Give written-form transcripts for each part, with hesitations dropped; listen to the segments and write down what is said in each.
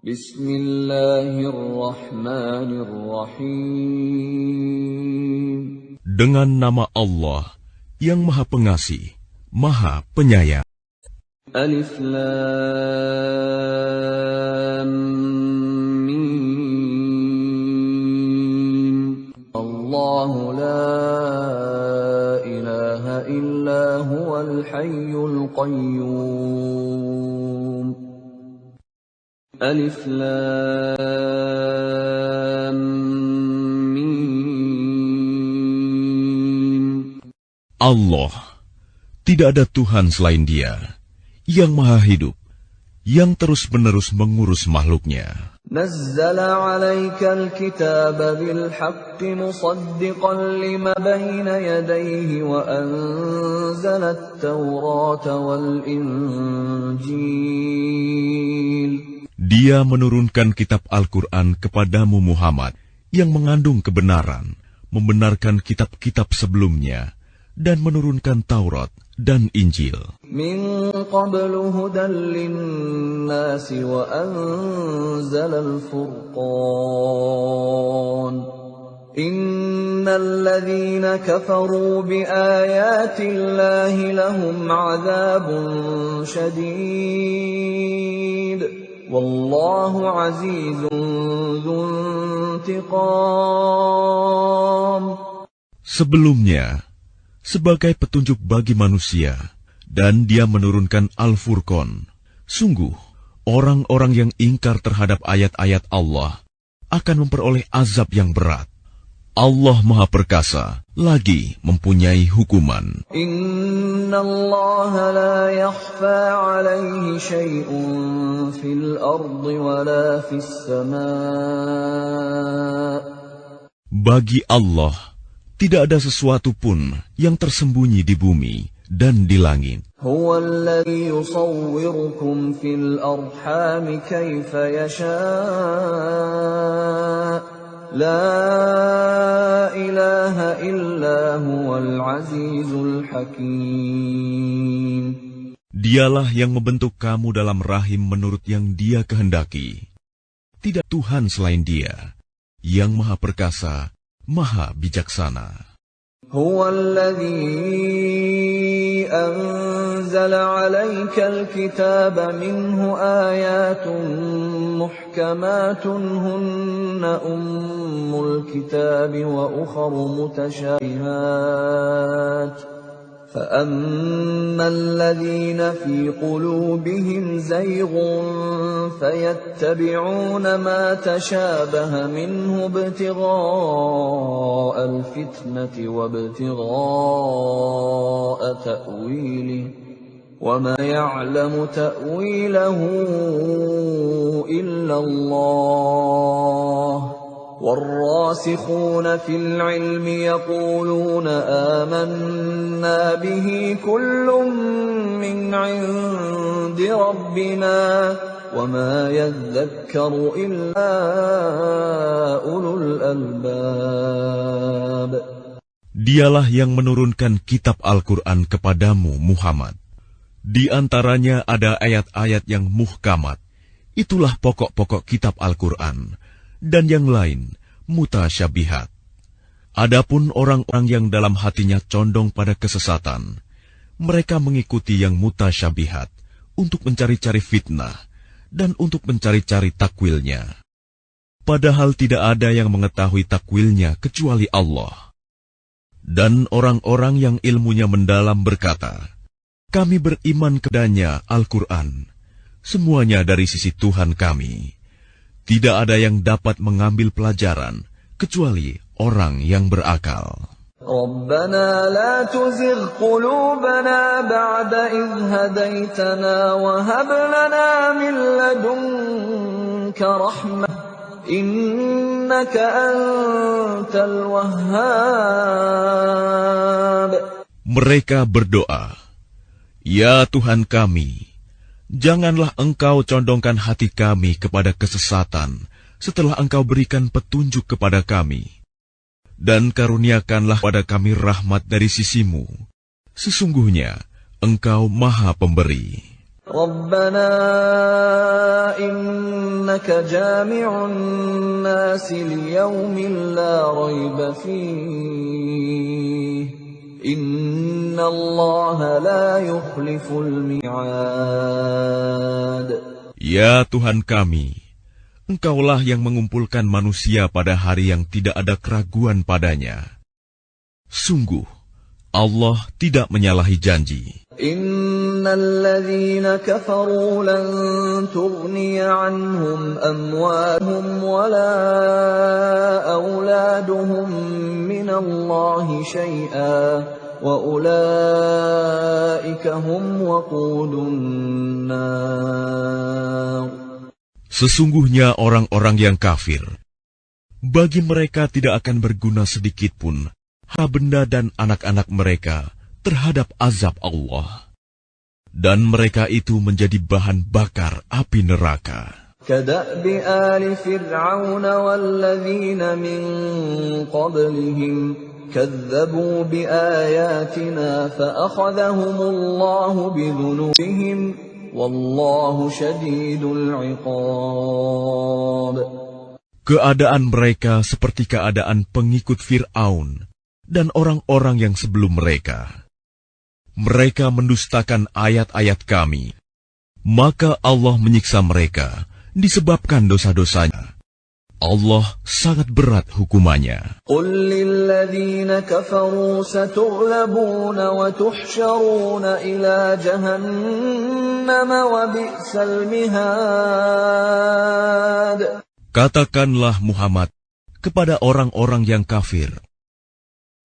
Bismillahirrahmanirrahim. Dengan nama Allah yang Maha Pengasih, Maha Penyayang. Alif Lam Mim. Allahu la ilaha illa huwal hayyul qayyum. Alif Lam Mim. Allah, tidak ada Tuhan selain Dia, yang Maha Hidup, yang terus-menerus mengurus makhluknya. Nazzala 'alaikal kitaba bil haqqi musaddiqan lima bayna yadayhi wa anzalat Taurata wal Injil. Dia menurunkan kitab Al-Quran kepadamu Muhammad yang mengandung kebenaran, membenarkan kitab-kitab sebelumnya, dan menurunkan Taurat dan Injil. Min qablu hudan linnasi wa anzalal furqan. Innal ladzina kafaru biayati Allahi lahum 'adzabun syadid. Wallahu 'azizun dzuntiqam. Sebelumnya, sebagai petunjuk bagi manusia, dan Dia menurunkan Al-Furqan. Sungguh, orang-orang yang ingkar terhadap ayat-ayat Allah akan memperoleh azab yang berat. Allah Maha Perkasa, lagi mempunyai hukuman. Inna Allah la yakhfa 'alaihi syai'un fil ardi wa la fis sama'. Bagi Allah, tidak ada sesuatu pun yang tersembunyi di bumi dan di langit. Huwa alladhi yusawwirukum fil arham kaifa yasha'. La ilaha illa huwal azizul hakim. Dialah yang membentuk kamu dalam rahim menurut yang Dia kehendaki. Tidak Tuhan selain Dia, yang Maha Perkasa, Maha Bijaksana. هو الذي أنزل عليك الكتاب منه آيات محكمات هن أم الكتاب وأخر متشابهات فأما الذين في قلوبهم زيغ فيتبعون ما تشابه منه ابتغاء الفتنة وابتغاء تأويله وما يعلم تأويله إلا الله والراسخون في العلم يقولون آمنا به كل من عند ربنا وما يذكر إلا أولو الألباب. Dialah yang menurunkan kitab Al-Quran kepadamu Muhammad. Di antaranya ada ayat-ayat yang muhkamat. Itulah pokok-pokok kitab Al-Quran. Dan yang lain, mutasyabihat. Adapun orang-orang yang dalam hatinya condong pada kesesatan, mereka mengikuti yang mutasyabihat untuk mencari-cari fitnah dan untuk mencari-cari takwilnya. Padahal tidak ada yang mengetahui takwilnya kecuali Allah. Dan orang-orang yang ilmunya mendalam berkata, kami beriman kepadanya Al-Quran, semuanya dari sisi Tuhan kami. Tidak ada yang dapat mengambil pelajaran kecuali orang yang berakal. Rabbana la tuzigh qulubana ba'da idh hadaitana wa hab lana min ladunka rahmah innaka antal wahhab. Mereka berdoa, ya Tuhan kami, janganlah Engkau condongkan hati kami kepada kesesatan setelah Engkau berikan petunjuk kepada kami. Dan karuniakanlah pada kami rahmat dari sisi-Mu. Sesungguhnya Engkau Maha Pemberi. ربنا إنك جامع الناس ليوم لا ريب فيه إن الله لا يخلف الميعاد. Ya Tuhan kami, Engkaulah yang mengumpulkan manusia pada hari yang tidak ada keraguan padanya. Sungguh, Allah tidak menyalahi janji. Innal ladzina kafaru lan tughniya anhum amwaluhum wala auladuhum minallahi syai'a wa ulaika hum waqudun nar. Sesungguhnya orang-orang yang kafir, bagi mereka tidak akan berguna sedikitpun harta benda dan anak-anak mereka terhadap azab Allah. Dan mereka itu menjadi bahan bakar api neraka. كدأب آل فرعون والذين من قبلهم كذبوا بآياتنا فأخذهم الله بذنوبهم والله شديد العقاب. Keadaan mereka seperti keadaan pengikut Fir'aun dan orang-orang yang sebelum mereka. Mereka mendustakan ayat-ayat kami, maka Allah menyiksa mereka disebabkan dosa-dosanya. Allah sangat berat hukumannya. قل للذين كفروا ستغلبون وتحشرون إلى جهنم وبئس المهاد. Katakanlah Muhammad kepada orang-orang yang kafir,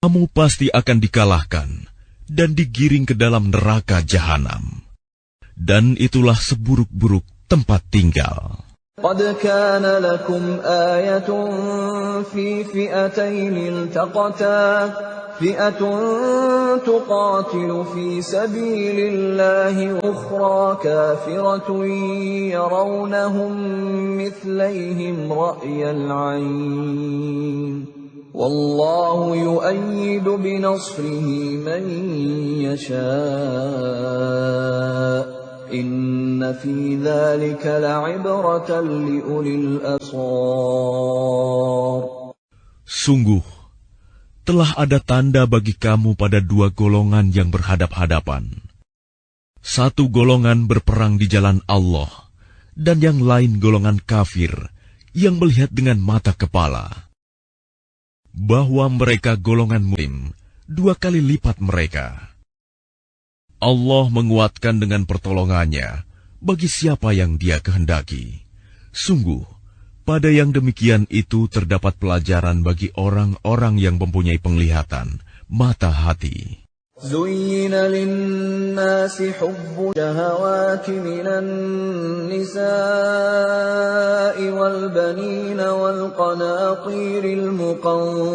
kamu pasti akan dikalahkan dan digiring ke dalam neraka jahanam. Dan itulah seburuk-buruk tempat tinggal. قد كان لكم آية في فئتين التقتا فئة تقاتل في سبيل الله أخرى كافرة يرونهم مثليهم رأي العين والله يؤيد بنصره من يشاء إن في ذلك لعبرة لأولي الأبصار. Sungguh, telah ada tanda bagi kamu pada dua golongan yang berhadap-hadapan. Satu golongan berperang di jalan Allah, dan yang lain golongan kafir yang melihat dengan mata kepala. Bahwa mereka golongan muslim, dua kali lipat mereka. Allah menguatkan dengan pertolongannya bagi siapa yang Dia kehendaki. Sungguh, pada yang demikian itu terdapat pelajaran bagi orang-orang yang mempunyai penglihatan, mata hati. زين للناس حب الشهوات من النساء والبنين والقناطير المقنطرة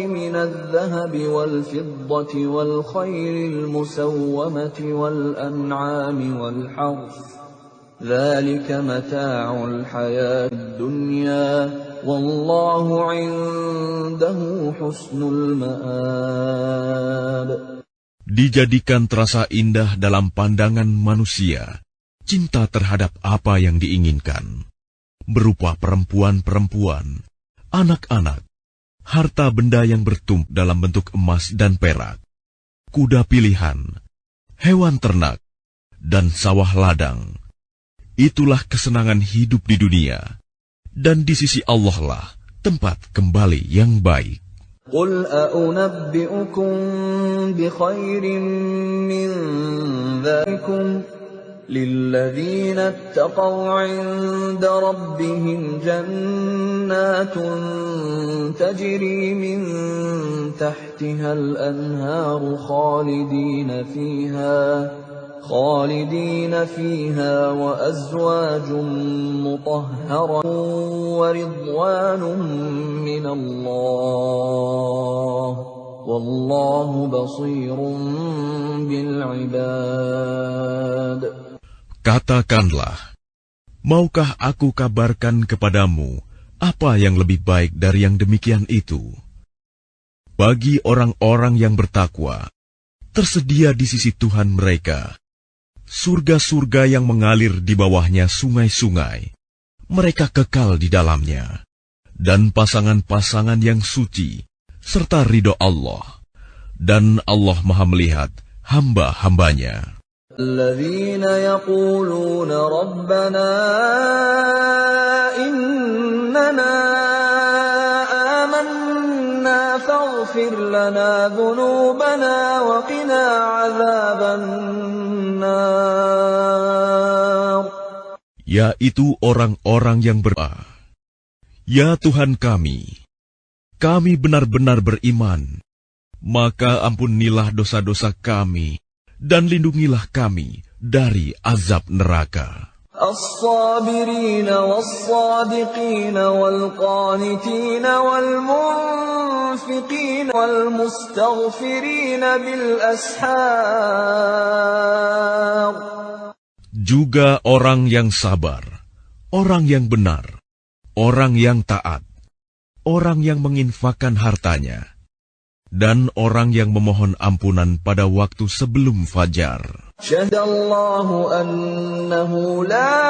من الذهب والفضة والخيل المسومة والأنعام والحرث ذلك متاع الحياة الدنيا والله عنده حسن المآب. Dijadikan terasa indah dalam pandangan manusia cinta terhadap apa yang diinginkan, berupa perempuan-perempuan, anak-anak, harta benda yang bertumpuk dalam bentuk emas dan perak, kuda pilihan, hewan ternak, dan sawah ladang. Itulah kesenangan hidup di dunia, dan di sisi Allah lah tempat kembali yang baik. قل أأنبئكم بخير من ذلكم للذين اتقوا عند ربهم جنات تجري من تحتها الأنهار خالدين فيها وأزواج مطهرة ورضوان من الله والله بصير بالعباد. Katakanlah, maukah aku kabarkan kepadamu apa yang lebih baik dari yang demikian itu? Bagi orang-orang yang bertakwa, tersedia di sisi Tuhan mereka surga-surga yang mengalir di bawahnya sungai-sungai, mereka kekal di dalamnya, dan pasangan-pasangan yang suci, serta ridho Allah, dan Allah Maha melihat hamba-hambanya. الذين يقولون ربنا إننا آمنا فاغفر لنا ذنوبنا وقنا عذاب النار. Yaitu orang-orang yang berdoa, Ya Tuhan kami benar-benar beriman, maka ampunilah dosa-dosa kami, dan lindungilah kami dari azab neraka. الصابرين والصادقين والقانتين والمنفقين والمستغفرين بالأسحار. Juga orang yang sabar, orang yang benar, orang yang taat, orang yang menginfakkan hartanya, dan orang yang memohon ampunan pada waktu sebelum fajar. Syahidallahu annahu la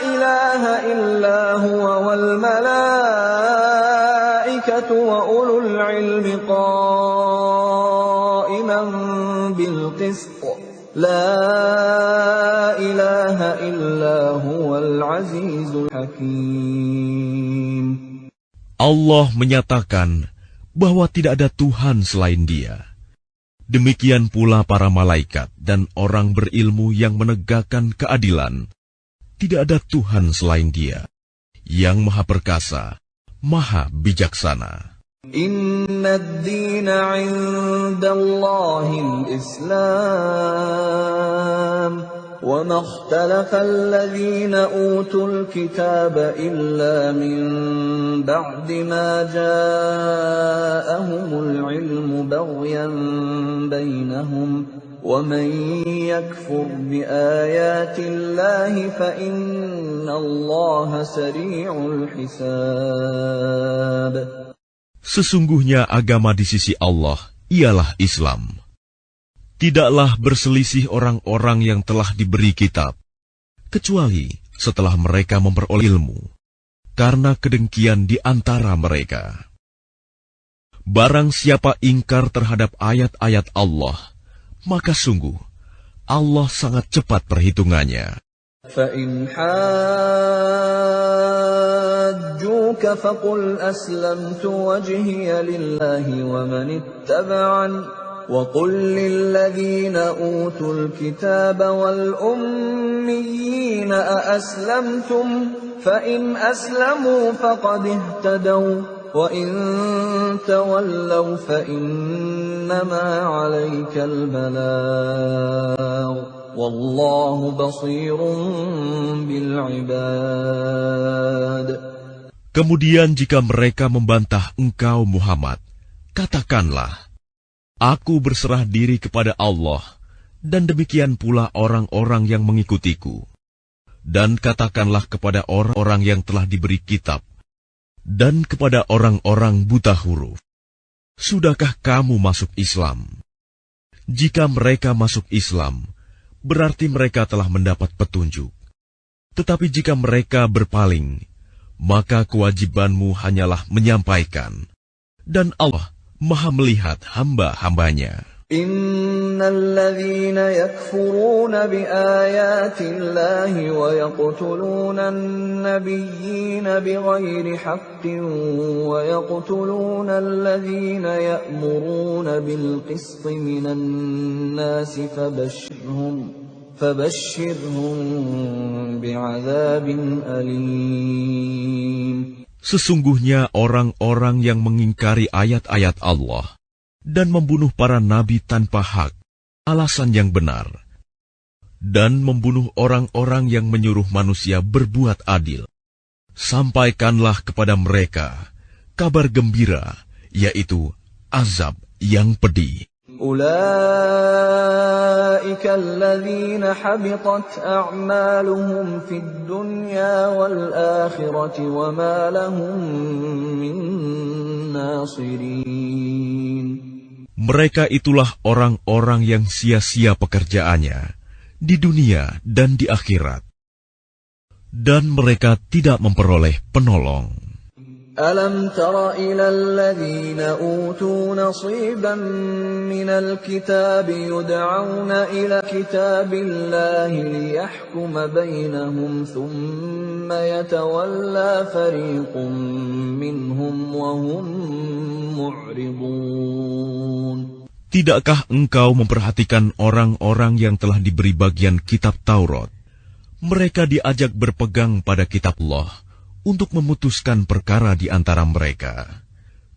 ilaha illa huwa wal malaikatu wa ulul ilmi qa'iman bil qist. La ilaha illa huwal azizul hakim. Allah menyatakan bahwa tidak ada Tuhan selain Dia. Demikian pula para malaikat dan orang berilmu yang menegakkan keadilan. Tidak ada Tuhan selain Dia, yang Maha Perkasa, Maha Bijaksana. Inna ad-dina 'indallahil Islam. وَمَا اخْتَلَفَ الَّذِينَ أُوتُوا الْكِتَابَ إِلَّا مِنْ بَعْدِ مَا جَاءَهُمُ الْعِلْمُ بَغْيًا بَيْنَهُمْ وَمَنْ يَكْفُرْ بِآيَاتِ اللَّهِ فَإِنَّ اللَّهَ سَرِيعُ الْحِسَابِ. Sesungguhnya agama di sisi Allah ialah Islam. Tidaklah berselisih orang-orang yang telah diberi kitab, kecuali setelah mereka memperoleh ilmu, karena kedengkian di antara mereka. Barang siapa ingkar terhadap ayat-ayat Allah, maka sungguh Allah sangat cepat perhitungannya. فَإِنْ حَاجُّوكَ فَقُلْ أَسْلَمْتُ وَجْهِيَ لِلَّهِ وَمَنِ اتَّبَعَنِ وَقُلْ لِلَّذِينَ أُوتُوا الْكِتَابَ وَالْأُمِّيِّينَ أَأَسْلَمْتُمْ فَإِنْ أَسْلَمُوا فَقَدِ اهْتَدَوْا وَإِنْ تَوَلَّوْا فَإِنَّمَا عَلَيْكَ الْبَلَاغُ وَاللَّهُ بَصِيرٌ بِالْعِبَادِ. Kemudian jika mereka membantah engkau Muhammad, katakanlah, Aku berserah diri kepada Allah, dan demikian pula orang-orang yang mengikutiku. Dan katakanlah kepada orang-orang yang telah diberi kitab, dan kepada orang-orang buta huruf, Sudahkah kamu masuk Islam? Jika mereka masuk Islam, berarti mereka telah mendapat petunjuk. Tetapi jika mereka berpaling, maka kewajibanmu hanyalah menyampaikan, dan Allah Maha melihat hamba-hambanya. Innal ladzina yakfuruna bi ayatillahi wa yaqtuluna an-nabiyyina bighairi haqqin wa yaqtuluna alladzina ya'muruna bil qisti minan nasi fabashshirhum bi'adzabin alim. Sesungguhnya orang-orang yang mengingkari ayat-ayat Allah dan membunuh para nabi tanpa hak, alasan yang benar, dan membunuh orang-orang yang menyuruh manusia berbuat adil, sampaikanlah kepada mereka kabar gembira, yaitu azab yang pedih. أولئك الذين حبطت أعمالهم في الدنيا والآخرة وما لهم من ناصرين. Mereka itulah orang-orang yang sia-sia pekerjaannya di dunia dan di akhirat. Dan mereka tidak memperoleh penolong. Alam tara ila alladhina utu nasiban minal kitab yud'auna ila kitabillahi liyahkuma bainahum thumma yatawalla fariqum minhum wa hum mu'ridun. Tidakkah engkau memperhatikan orang-orang yang telah diberi bagian kitab Taurat? Mereka diajak berpegang pada kitab Allah untuk memutuskan perkara di antara mereka.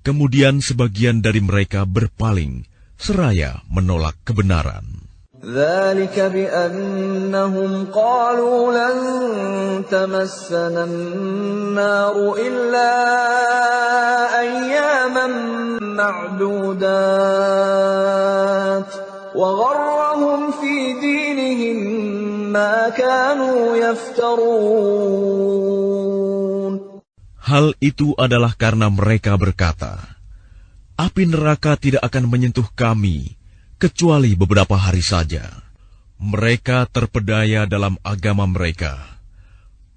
Kemudian sebagian dari mereka berpaling, seraya menolak kebenaran. ذَلِكَ بِأَنَّهُمْ قَالُوا لَن تَمَسَّنَا النَّارُ إِلَّا أَيَّامًا مَّعْدُودَاتٍ وَغَرَّهُمْ فِي دِينِهِم مَّا كَانُوا يَفْتَرُونَ. Hal itu adalah karena mereka berkata, api neraka tidak akan menyentuh kami kecuali beberapa hari saja. Mereka terpedaya dalam agama mereka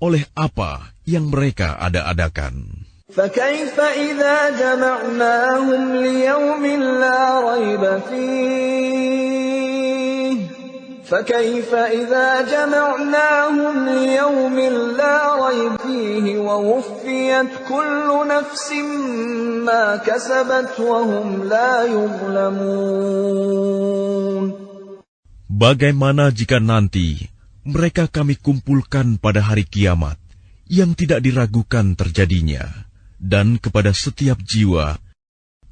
oleh apa yang mereka ada-adakan. فَكَيْفَ إِذَا جَمَعْنَاهُمْ لِيَوْمٍ لَّا رَيْبَ فِيهِ فَكَيْفَ إِذَا جَمَعْنَاهُمْ لِيَوْمٍ لَّا رَيْبَ فِيهِ وَوُفِّيَتْ كُلُّ نَفْسٍ مَّا كَسَبَتْ وَهُمْ لَا يُظْلَمُونَ. Bagaimana jika nanti mereka kami kumpulkan pada hari kiamat yang tidak diragukan terjadinya, dan kepada setiap jiwa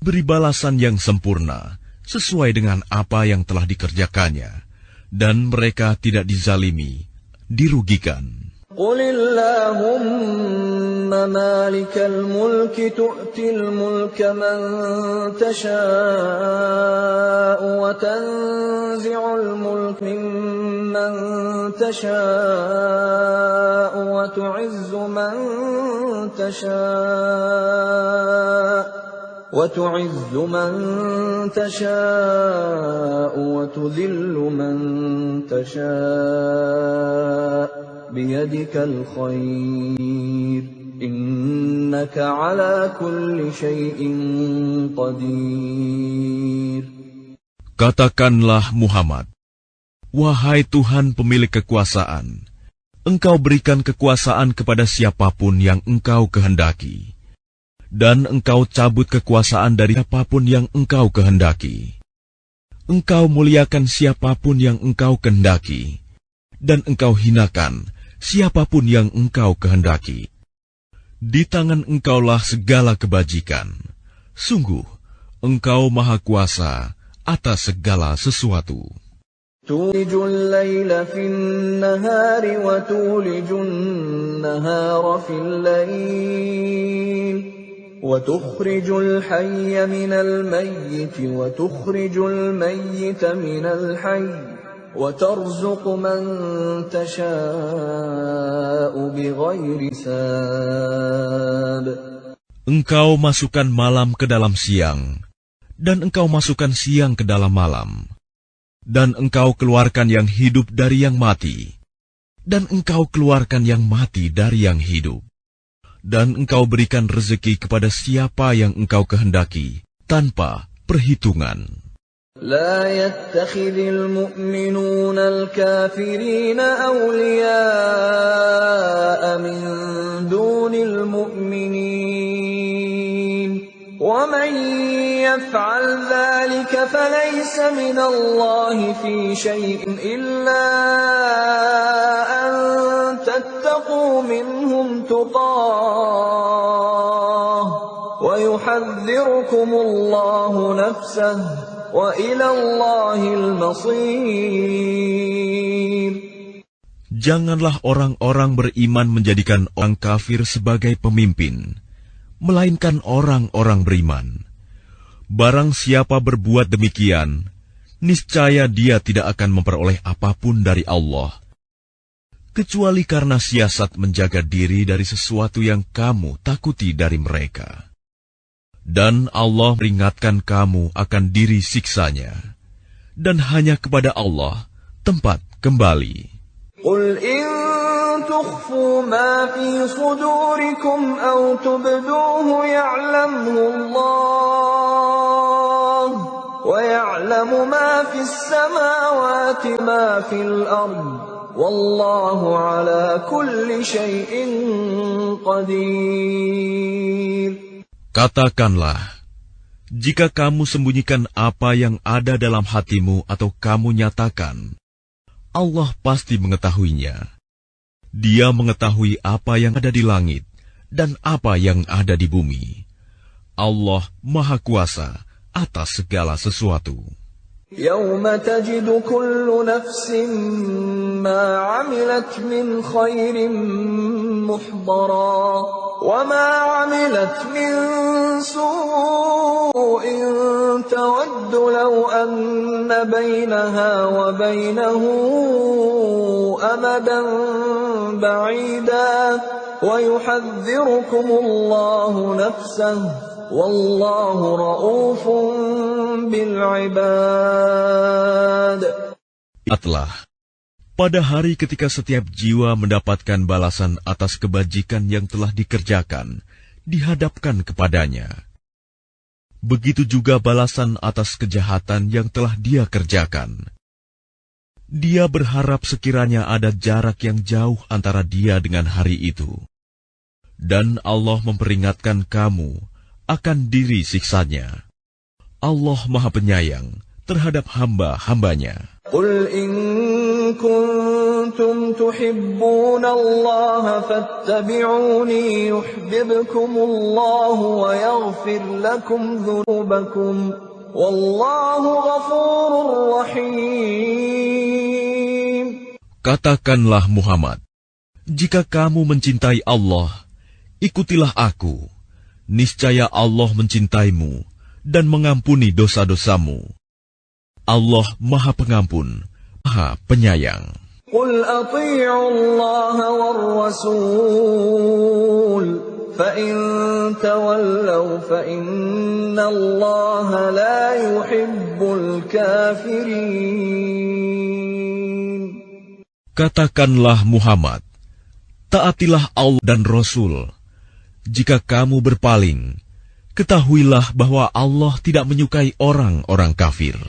beri balasan yang sempurna sesuai dengan apa yang telah dikerjakannya, dan mereka tidak dizalimi, dirugikan. قُلِ اللَّهُمَّ مَالِكَ الْمُلْكِ تُؤْتِي الْمُلْكَ مَن تَشَاءُ وَتَنزِعُ الْمُلْكَ مِمَّن تَشَاءُ وَتُعِزُّ مَن تَشَاءُ وَتُذِلُّ مَن تَشَاءُ بِيَدِكَ الْخَيْرُ إِنَّكَ عَلَى كُلِّ شَيْءٍ قَدِيرٌ. Katakanlah Muhammad, wahai Tuhan pemilik kekuasaan, Engkau berikan kekuasaan kepada siapapun yang Engkau kehendaki, dan Engkau cabut kekuasaan dari siapapun yang Engkau kehendaki. Engkau muliakan siapapun yang Engkau kehendaki, dan Engkau hinakan siapapun yang Engkau kehendaki. Di tangan Engkaulah segala kebajikan. Sungguh, Engkau Maha Kuasa atas segala sesuatu. تُولِجُ اللَّيْلَ فِي النَّهَارِ وَتُولِجُ النَّهَارَ فِي اللَّيْلِ وَتُخْرِجُ الْحَيَّ مِنَ الْمَيِّتِ وَتُخْرِجُ الْمَيِّتَ مِنَ الْحَيِّ وَتَرْزُقُ مَن تَشَاءُ بِغَيْرِ حِسَابٍ. Engkau masukkan malam ke dalam siang, dan Engkau masukkan siang ke dalam malam. Dan Engkau keluarkan yang hidup dari yang mati, dan Engkau keluarkan yang mati dari yang hidup. Dan Engkau berikan rezeki kepada siapa yang Engkau kehendaki, tanpa perhitungan. لا يتخذ المؤمنون الكافرين أولياء من دون المؤمنين ومن يفعل ذلك فليس من الله في شيء إلا أن تتقوا منهم تقاه ويحذركم الله نفسه وإلى الله المصير. Janganlah orang-orang beriman menjadikan orang kafir sebagai pemimpin, melainkan orang-orang beriman. Barang siapa berbuat demikian, niscaya dia tidak akan memperoleh apapun dari Allah, kecuali karena siasat menjaga diri dari sesuatu yang kamu takuti dari mereka. Dan Allah peringatkan kamu akan diri siksanya, dan hanya kepada Allah tempat kembali. قل إن تخفوا ما في صدوركم أو تبدوه يعلمه الله ويعلم ما في السماوات ما في الأرض والله على كل شيء قدير. Katakanlah, jika kamu sembunyikan apa yang ada dalam hatimu atau kamu nyatakan, Allah pasti mengetahuinya. Dia mengetahui apa yang ada di langit dan apa yang ada di bumi. Allah Maha Kuasa atas segala sesuatu. يوم تجد كل نفس ما عملت من خير محضرا وما عملت من سوء تود لو أن بينها وبينه أمدا بعيدا ويحذركم الله نفسه والله رؤوف بالعباد. Ingatlah, pada hari ketika setiap jiwa mendapatkan balasan atas kebajikan yang telah dikerjakan, dihadapkan kepadanya. Begitu juga balasan atas kejahatan yang telah dia kerjakan. Dia berharap sekiranya ada jarak yang jauh antara dia dengan hari itu. Dan Allah memperingatkan kamu akan diri siksanya. Allah Maha Penyayang terhadap hamba-hambanya. قل إن كنتم تحبون الله فاتبعوني يحببكم الله ويغفر لكم ذنوبكم والله غفور رحيم. Katakanlah Muhammad, jika kamu mencintai Allah, ikutilah aku. Niscaya Allah mencintaimu dan mengampuni dosa-dosamu. Allah Maha Pengampun, Maha Penyayang. قل أطيعوا الله والرسول فإن تولوا فإن الله لا يحب الكافرين. Katakanlah Muhammad, taatilah Allah dan Rasul. Jika kamu berpaling, ketahuilah bahwa Allah tidak menyukai orang-orang kafir.